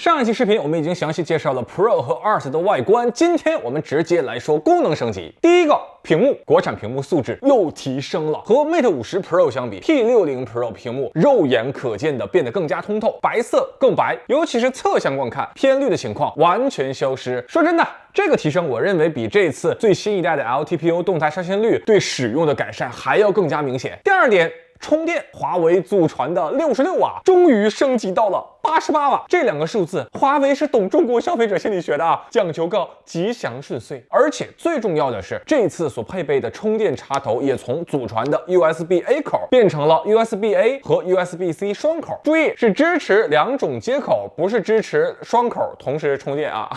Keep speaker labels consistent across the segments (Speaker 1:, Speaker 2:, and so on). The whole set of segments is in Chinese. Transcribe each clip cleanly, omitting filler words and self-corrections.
Speaker 1: 上一期视频我们已经详细介绍了 Pro 和 Art 的外观，今天我们直接来说功能升级。第一个，屏幕，国产屏幕素质又提升了。和 Mate 50 Pro 相比 ，P60 Pro 屏幕肉眼可见的变得更加通透，白色更白，尤其是侧向观看，偏绿的情况完全消失。说真的，这个提升我认为比这次最新一代的 LTPO 动态上线率对使用的改善还要更加明显。第二点，充电，华为祖传的66瓦终于升级到了88瓦，这两个数字，华为是懂中国消费者心理学的啊，讲求个吉祥顺遂。而且最重要的是，这次所配备的充电插头也从祖传的 USB-A 口变成了 USB-A 和 USB-C 双口。注意，是支持两种接口，不是支持双口同时充电啊！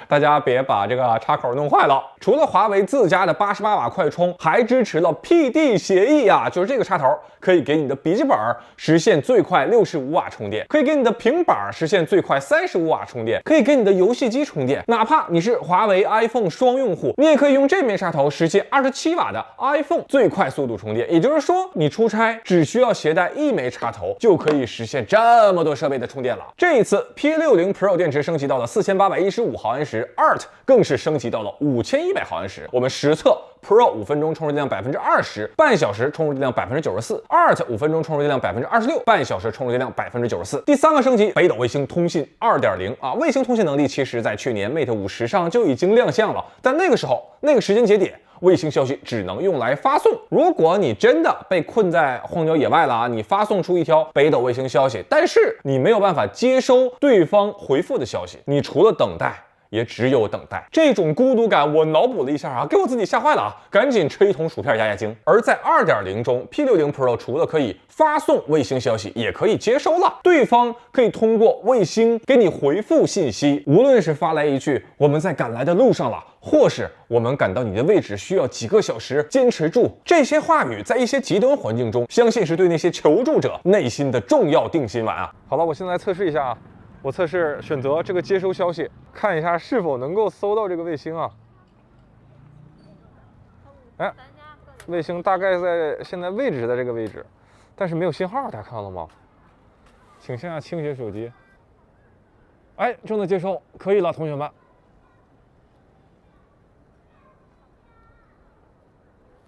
Speaker 1: 大家别把这个插口弄坏了。除了华为自家的88瓦快充，还支持了 PD 协议啊，就是这个插头可以给你的笔记本实现最快65瓦充电，可以给你的平板实现最快35瓦充电，可以给你的游戏机充电。哪怕你是华为 iPhone 双用户，你也可以用这面插头实现27瓦的 iPhone 最快速度充电。也就是说，你出差只需要携带一枚插头，就可以实现这么多设备的充电了。这一次 P60 Pro 电池升级到了4815毫安时 ，Art 更是升级到了5100毫安时。我们实测 Pro 5分钟充电量20%，半小时充电量94%；Art 5分钟充电量26%，半小时充电量94%。第三个升级，北斗卫星通信 2.0 啊，卫星通信能力其实在去年 Mate 50上就已经亮相了，但那个时候那个时间节点，卫星消息只能用来发送。如果你真的被困在荒郊野外了啊，你发送出一条北斗卫星消息，但是你没有办法接收对方回复的消息，你除了等待也只有等待。这种孤独感我脑补了一下啊，给我自己吓坏了啊，赶紧吃一桶薯片压压惊。而在 2.0 中 P60 Pro 除了可以发送卫星消息，也可以接收了，对方可以通过卫星给你回复信息，无论是发来一句我们在赶来的路上了，或是我们赶到你的位置需要几个小时，坚持住，这些话语在一些极端环境中，相信是对那些求助者内心的重要定心丸啊。好了，我现在来测试一下啊，我测试选择这个接收消息，看一下是否能够搜到这个卫星啊。哎，卫星大概在现在位置是在这个位置，但是没有信号，大家看到了吗？请向下倾斜手机。哎，正在接收，可以了，同学们。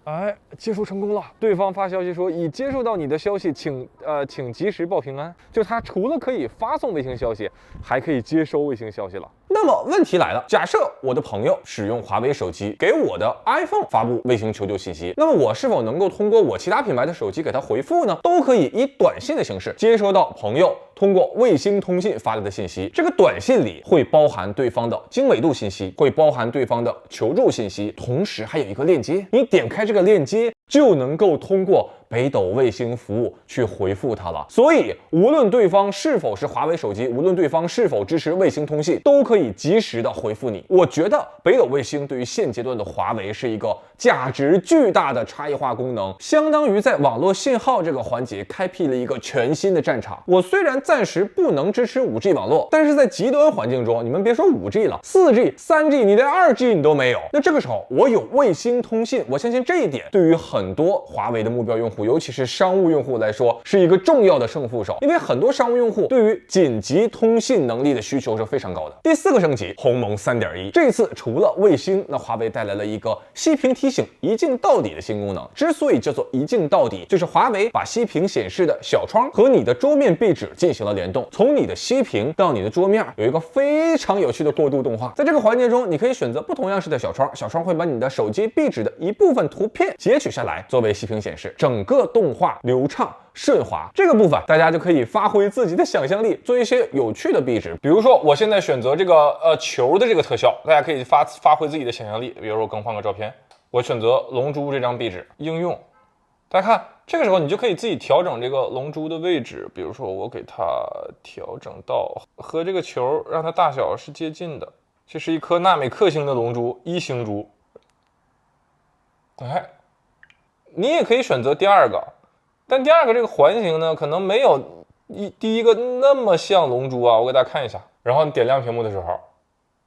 Speaker 1: 哎，接收成功了！对方发消息说已接收到你的消息，请及时报平安。就它除了可以发送卫星消息，还可以接收卫星消息了。那么问题来了，假设我的朋友使用华为手机给我的 iPhone 发布卫星求救信息，那么我是否能够通过我其他品牌的手机给他回复呢？都可以以短信的形式接收到朋友通过卫星通信发来的信息。这个短信里会包含对方的经纬度信息，会包含对方的求助信息，同时还有一个链接，你点开这个链接就能够通过北斗卫星服务去回复它了。所以无论对方是否是华为手机，无论对方是否支持卫星通信，都可以及时的回复你。我觉得北斗卫星对于现阶段的华为是一个价值巨大的差异化功能，相当于在网络信号这个环节开辟了一个全新的战场。我虽然暂时不能支持 5G 网络，但是在极端环境中，你们别说 5G 了， 4G、3G 你连 2G 你都没有，那这个时候我有卫星通信，我相信这一点对于很多华为的目标用户，尤其是商务用户来说，是一个重要的胜负手，因为很多商务用户对于紧急通信能力的需求是非常高的。第四个升级，鸿蒙 3.1， 这次除了卫星，那华为带来了一个息屏提醒一镜到底的新功能。之所以叫做一镜到底，就是华为把息屏显示的小窗和你的桌面壁纸进行了联动，从你的息屏到你的桌面有一个非常有趣的过渡动画。在这个环节中，你可以选择不同样式的小窗，小窗会把你的手机壁纸的一部分图片截取下来作为息屏显示，整个动画流畅顺滑。这个部分大家就可以发挥自己的想象力，做一些有趣的壁纸。比如说我现在选择这个球的这个特效，大家可以发挥自己的想象力。比如说我更换个照片，我选择龙珠这张壁纸应用，大家看这个时候你就可以自己调整这个龙珠的位置。比如说我给它调整到和这个球让它大小是接近的，这是一颗纳美克星的龙珠，1星珠。哎，你也可以选择第二个，但第二个这个环形呢，可能没有第一个那么像龙珠啊。我给大家看一下，然后你点亮屏幕的时候，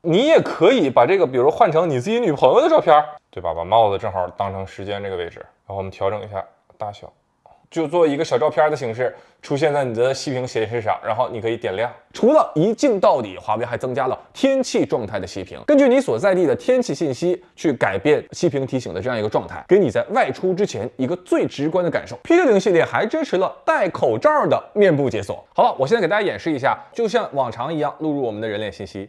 Speaker 1: 你也可以把这个比如换成你自己女朋友的照片，对吧？把帽子正好当成时间这个位置，然后我们调整一下大小，就做一个小照片的形式出现在你的息屏显示上，然后你可以点亮。除了一镜到底，华为还增加了天气状态的息屏，根据你所在地的天气信息去改变息屏提醒的这样一个状态，给你在外出之前一个最直观的感受。P60系列还支持了戴口罩的面部解锁。好了，我现在给大家演示一下，就像往常一样录入我们的人脸信息，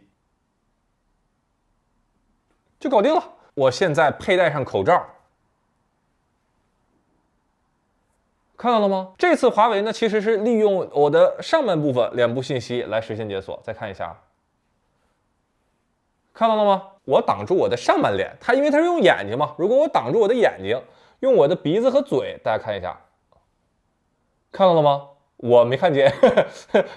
Speaker 1: 就搞定了。我现在佩戴上口罩。看到了吗？这次华为呢，其实是利用我的上半部分脸部信息来实现解锁。再看一下，看到了吗？我挡住我的上半脸，因为它是用眼睛嘛。如果我挡住我的眼睛，用我的鼻子和嘴，大家看一下，看到了吗？我没看见，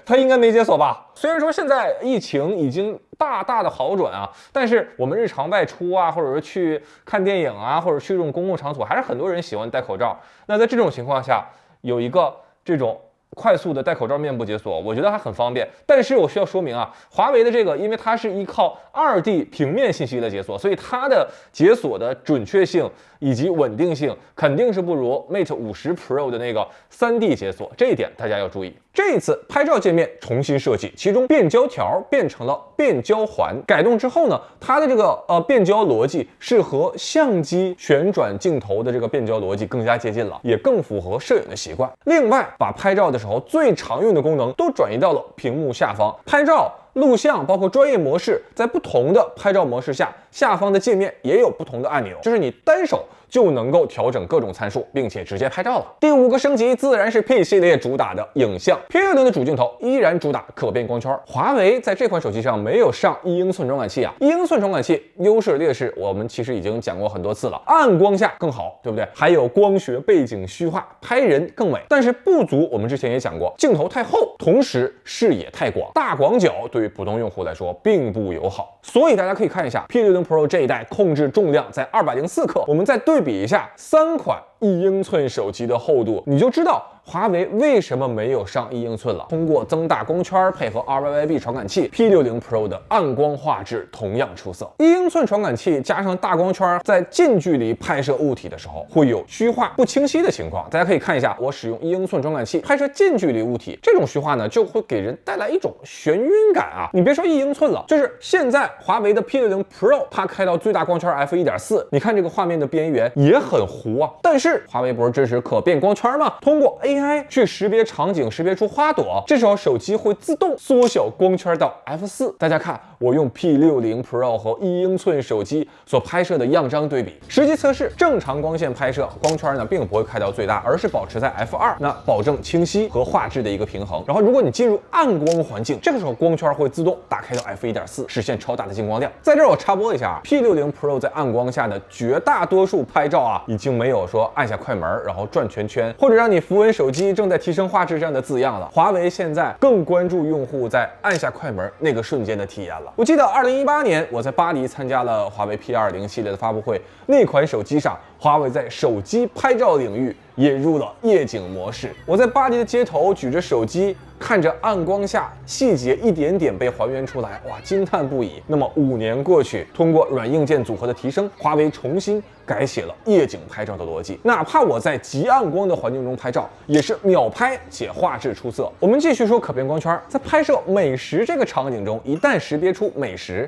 Speaker 1: 它应该没解锁吧？虽然说现在疫情已经大大的好转啊，但是我们日常外出啊，或者是去看电影啊，或者去这种公共场所，还是很多人喜欢戴口罩。那在这种情况下，有一个这种快速的戴口罩面部解锁，我觉得还很方便。但是我需要说明啊，华为的这个，因为它是依靠2D 平面信息的解锁，所以它的解锁的准确性以及稳定性肯定是不如 Mate 50 Pro 的那个3D 解锁，这一点大家要注意。这一次拍照界面重新设计，其中变焦条变成了变焦环，改动之后呢，它的这个变焦逻辑是和相机旋转镜头的这个变焦逻辑更加接近了，也更符合摄影的习惯。另外，把拍照的时候最常用的功能都转移到了屏幕下方，拍照、录像包括专业模式，在不同的拍照模式下，下方的界面也有不同的按钮，就是你单手就能够调整各种参数，并且直接拍照了。第5个升级自然是 P 系列主打的影像。P60的主镜头依然主打可变光圈，华为在这款手机上没有上1英寸传感器啊。1英寸传感器优势劣势我们其实已经讲过很多次了，暗光下更好，对不对？还有光学背景虚化，拍人更美。但是不足，我们之前也讲过，镜头太厚，同时视野太广，大广角对于普通用户来说并不友好。所以大家可以看一下 P60 Pro 这一代控制重量在204克，我们再对比一下3款1英寸手机的厚度，你就知道华为为什么没有上1英寸了。通过增大光圈配合 RYYB 传感器 ，P60 Pro 的暗光画质同样出色。1英寸传感器加上大光圈，在近距离拍摄物体的时候会有虚化不清晰的情况。大家可以看一下，我使用1英寸传感器拍摄近距离物体，这种虚化呢就会给人带来一种眩晕感啊。你别说1英寸了，就是现在华为的 P60 Pro， 它开到最大光圈 f1.4， 你看这个画面的边缘也很糊啊。但是华为不是支持可变光圈吗？通过 AI 去识别场景，识别出花朵，这时候手机会自动缩小光圈到 f4。大家看，我用 P60 Pro 和1英寸手机所拍摄的样张对比，实际测试正常光线拍摄，光圈呢并不会开到最大，而是保持在 f2， 那保证清晰和画质的一个平衡。然后如果你进入暗光环境，这个时候光圈会自动打开到 f1.4， 实现超大的进光量。在这儿我插播一下 ，P60 Pro 在暗光下的绝大多数拍照啊，已经没有说按下快门然后转圈圈，或者让你符文手机正在提升画质这样的字样了。华为现在更关注用户在按下快门那个瞬间的体验了。我记得2018年我在巴黎参加了华为 P20 系列的发布会，那款手机上华为在手机拍照领域引入了夜景模式。我在巴黎的街头举着手机，看着暗光下细节一点点被还原出来，哇，惊叹不已。那么5年过去，通过软硬件组合的提升，华为重新改写了夜景拍照的逻辑。哪怕我在极暗光的环境中拍照，也是秒拍且画质出色。我们继续说可变光圈，在拍摄美食这个场景中，一旦识别出美食，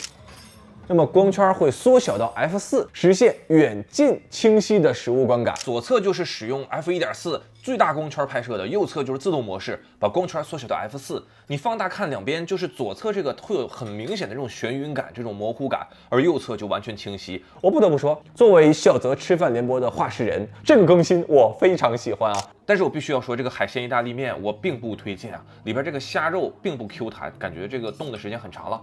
Speaker 1: 那么光圈会缩小到 f4， 实现远近清晰的实物观感。左侧就是使用 f1.4 最大光圈拍摄的，右侧就是自动模式，把光圈缩小到 f4。你放大看两边，就是左侧这个会有很明显的这种眩晕感、这种模糊感，而右侧就完全清晰。我不得不说，作为笑泽吃饭联播的话事人，这个更新我非常喜欢啊。但是我必须要说，这个海鲜意大利面我并不推荐啊，里边这个虾肉并不 Q 弹，感觉这个冻的时间很长了。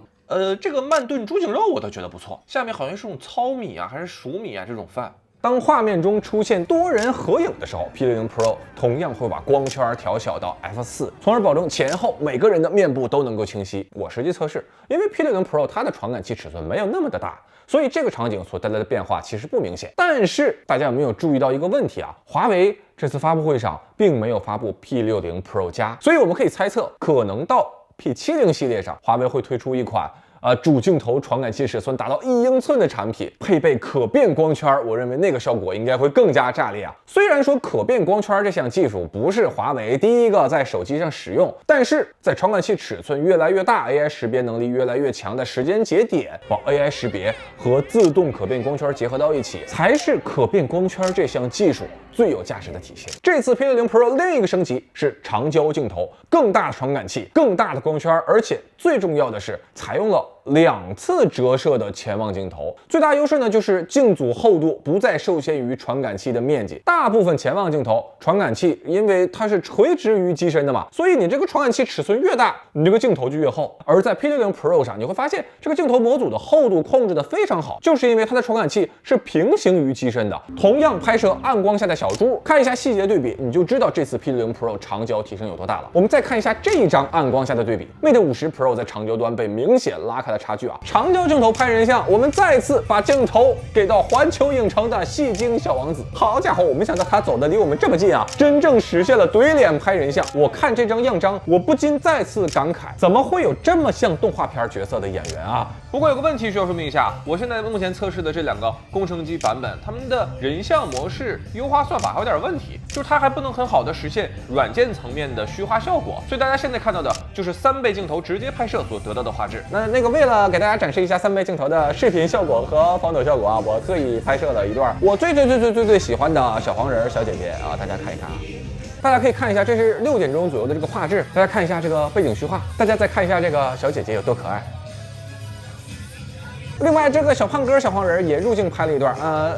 Speaker 1: 这个慢炖猪颈肉我倒觉得不错，下面好像是种糙米啊，还是熟米啊这种饭。当画面中出现多人合影的时候 ，P60 Pro 同样会把光圈调小到 f4， 从而保证前后每个人的面部都能够清晰。我实际测试，因为 P60 Pro 它的传感器尺寸没有那么的大，所以这个场景所带来的变化其实不明显。但是大家有没有注意到一个问题啊？华为这次发布会上并没有发布 P60 Pro 加，所以我们可以猜测，可能到 P70 系列上，华为会推出一款主镜头传感器尺寸达到1英寸的产品，配备可变光圈，我认为那个效果应该会更加炸裂啊。虽然说可变光圈这项技术不是华为第一个在手机上使用，但是在传感器尺寸越来越大、AI 识别能力越来越强的时间节点，把 AI 识别和自动可变光圈结合到一起，才是可变光圈这项技术最有价值的体现。这次 P60 Pro 另一个升级是长焦镜头，更大的传感器，更大的光圈，而且最重要的是采用了2次折射的潜望镜头。最大优势呢，就是镜组厚度不再受限于传感器的面积。大部分潜望镜头传感器因为它是垂直于机身的嘛，所以你这个传感器尺寸越大，你这个镜头就越厚。而在 P60 Pro 上，你会发现这个镜头模组的厚度控制的非常好，就是因为它的传感器是平行于机身的。同样拍摄暗光下的小猪，看一下细节对比，你就知道这次 P60 Pro 长焦提升有多大了。我们再看一下这一张暗光下的对比 ，Mate 50 Pro 在长焦端被明显拉开了差距啊。长焦镜头拍人像，我们再次把镜头给到环球影城的戏精小王子。好家伙，我没想到他走的离我们这么近啊，真正实现了怼脸拍人像。我看这张样张，我不禁再次感慨，怎么会有这么像动画片角色的演员啊？不过有个问题需要说明一下，我现在目前测试的这2个工程机版本，它们的人像模式优化算法还有点问题，就是它还不能很好的实现软件层面的虚化效果，所以大家现在看到的就是3倍镜头直接拍摄所得到的画质。那个为了给大家展示一下3倍镜头的视频效果和防抖效果啊，我特意拍摄了一段我最喜欢的小黄人小姐姐啊，大家看一看啊。大家可以看一下，这是6点钟左右的这个画质，大家看一下这个背景虚化，大家再看一下这个小姐姐有多可爱。另外，这个小胖哥小黄人也入镜拍了一段，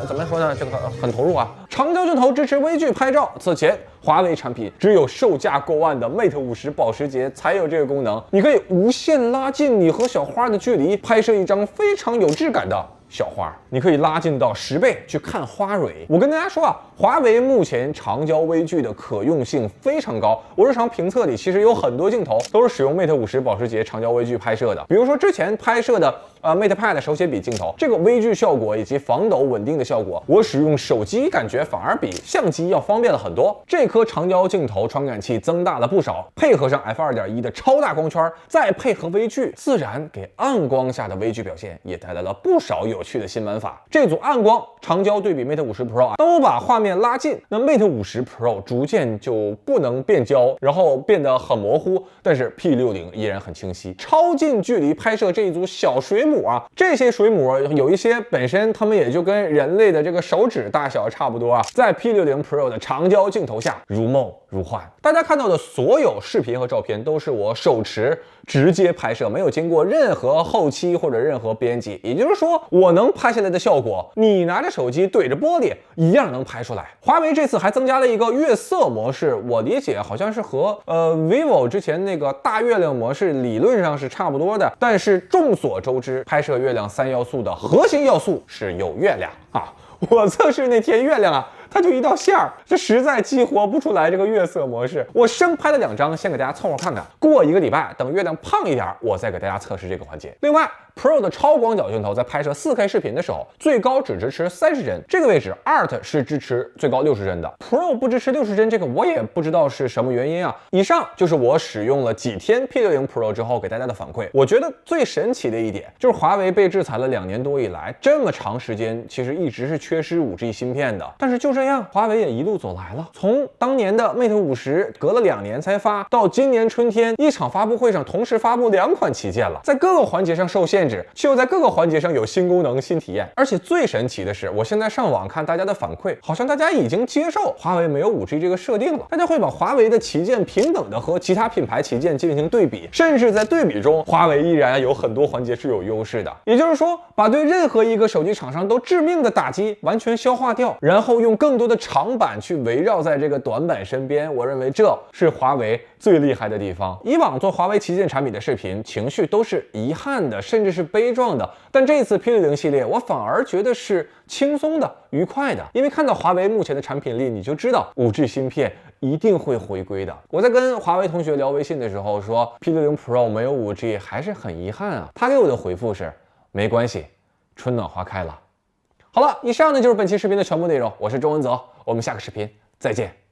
Speaker 1: 怎么说呢？这个很投入啊。长焦镜头支持微距拍照，此前华为产品只有售价过万的 Mate 50保时捷才有这个功能，你可以无限拉近你和小花的距离，拍摄一张非常有质感的小花，你可以拉近到10倍去看花蕊。我跟大家说啊，华为目前长焦微距的可用性非常高。我日常评测里其实有很多镜头都是使用 Mate 50保时捷长焦微距拍摄的，比如说之前拍摄的Mate Pad 手写笔镜头，这个微距效果以及防抖稳定的效果，我使用手机感觉反而比相机要方便了很多。这颗长焦镜头传感器增大了不少，配合上 f2.1 的超大光圈，再配合微距，自然给暗光下的微距表现也带来了不少有趣的新玩法。这组暗光长焦对比 Mate 50 Pro 都把画面拉近，那 Mate 50 Pro 逐渐就不能变焦，然后变得很模糊，但是 P60 依然很清晰。超近距离拍摄这一组小水母啊，这些水母有一些本身它们也就跟人类的这个手指大小差不多啊，在 P60 Pro 的长焦镜头下如梦如幻。大家看到的所有视频和照片都是我手持直接拍摄，没有经过任何后期或者任何编辑，也就是说我能拍下来的效果，你拿着手机对着玻璃一样能拍出来。华为这次还增加了一个月色模式，我理解好像是和vivo 之前那个大月亮模式理论上是差不多的，但是众所周知，拍摄月亮3要素的核心要素是有月亮啊。我测试那天月亮啊，它就一道线儿，这实在激活不出来这个月色模式。我生拍了2张，先给大家凑合看看。过1个礼拜，等月亮胖一点，我再给大家测试这个环节。另外 Pro 的超广角镜头在拍摄4K 视频的时候，最高只支持30帧，这个位置 Art 是支持最高60帧的 ，Pro 不支持60帧，这个我也不知道是什么原因啊。以上就是我使用了几天 P60 Pro 之后给大家的反馈。我觉得最神奇的一点就是华为被制裁了2年多以来，这么长时间其实一直是缺失 5G 芯片的，但是就这样，华为也一路走来了。从当年的 Mate 50隔了2年才发，到今年春天一场发布会上同时发布2款旗舰了，在各个环节上受限制，却又在各个环节上有新功能、新体验。而且最神奇的是，我现在上网看大家的反馈，好像大家已经接受华为没有 5G 这个设定了，大家会把华为的旗舰平等的和其他品牌旗舰进行对比，甚至在对比中，华为依然有很多环节是有优势的。也就是说，把对任何一个手机厂商都致命的打击完全消化掉，然后用更多的长板去围绕在这个短板身边，我认为这是华为最厉害的地方。以往做华为旗舰产品的视频，情绪都是遗憾的，甚至是悲壮的，但这次 P60 系列，我反而觉得是轻松的、愉快的，因为看到华为目前的产品力，你就知道 5G 芯片一定会回归的。我在跟华为同学聊微信的时候说 P60 Pro 没有 5G 还是很遗憾啊，他给我的回复是没关系，春暖花开了。好了，以上呢就是本期视频的全部内容，我是周文泽，我们下个视频再见。